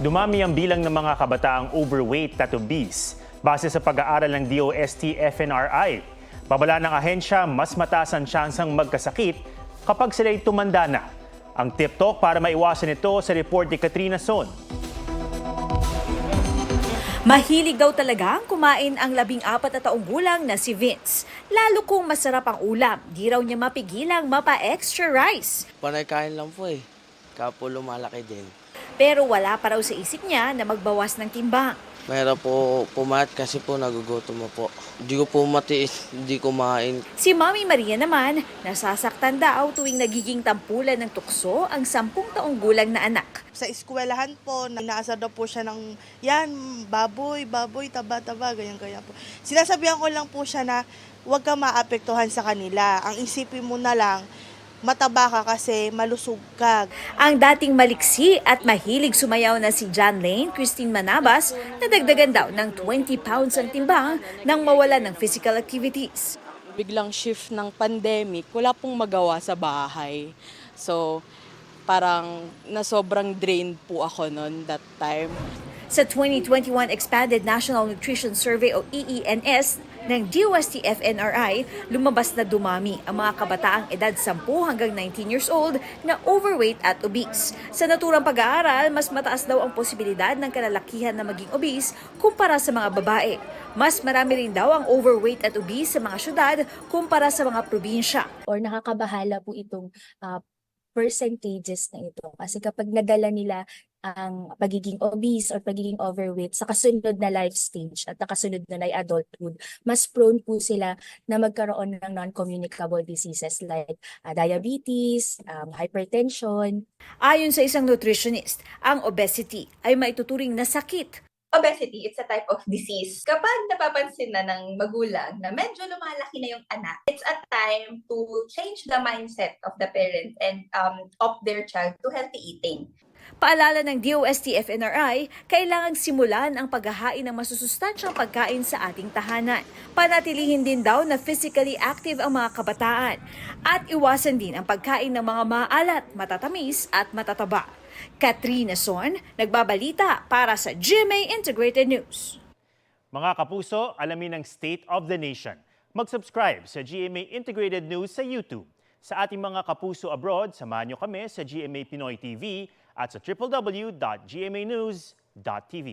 Dumami ang bilang ng mga kabataang overweight at obese base sa pag-aaral ng DOST-FNRI. Babala ng ahensya, mas mataas ang tsansang magkasakit kapag sila'y tumanda na. Ang tip talk para maiwasan ito sa report ni Katrina Son. Mahilig daw talagang kumain ang 14 na taong gulang na si Vince. Lalo kung masarap ang ulam, di raw niya mapigilang mapa-extra rice. Panay kain lang po eh. Kapo lumalaki din. Pero wala pa raw sa isip niya na magbawas ng timbang. Mahirap po pumayat kasi po nagugutom po. Hindi ko po matiis, hindi kumain. Si Mami Maria naman, nasasaktan daw tuwing nagiging tampulan ng tukso ang 10 taong gulang na anak. Sa eskwelahan po, inaasar daw po siya ng, yan, baboy, taba, ganyan po. Sinasabihan ko lang po siya na huwag ka maapektuhan sa kanila. Ang isipin mo na lang, mataba ka kasi malusog ka. Ang dating maliksi at mahilig sumayaw na si John Lane, Christine Manabas, nadagdagan daw ng 20 pounds ang timbang nang mawala ng physical activities. Biglang shift ng pandemic, wala pong magawa sa bahay. So, parang nasobrang drained po ako noon that time. Sa 2021 Expanded National Nutrition Survey o EENS ng DOST-FNRI, lumabas na dumami ang mga kabataang edad 10 hanggang 19 years old na overweight at obese. Sa naturang pag-aaral, mas mataas daw ang posibilidad ng kalalakihan na maging obese kumpara sa mga babae. Mas marami rin daw ang overweight at obese sa mga syudad kumpara sa mga probinsya. Or nakakabahala po itong percentages na ito. Kasi kapag nadala nila ang pagiging obese or pagiging overweight sa kasunod na life stage at kasunod na adulthood, mas prone po sila na magkaroon ng non-communicable diseases like diabetes, hypertension. Ayon sa isang nutritionist, ang obesity ay maituturing na sakit. Obesity, it's a type of disease. Kapag napapansin na ng magulang na medyo lumalaki na yung anak, it's a time to change the mindset of the parent and of their child to healthy eating. Paalala ng DOST-FNRI, kailangang simulan ang paghahain ng masusustansyang pagkain sa ating tahanan. Panatilihin din daw na physically active ang mga kabataan. At iwasan din ang pagkain ng mga maalat, matatamis at matataba. Katrina Son, nagbabalita para sa GMA Integrated News. Mga kapuso, alamin ang State of the Nation. Mag-subscribe sa GMA Integrated News sa YouTube. Sa ating mga kapuso abroad, samahan niyo kami sa GMA Pinoy TV at sa www.gmanews.tv.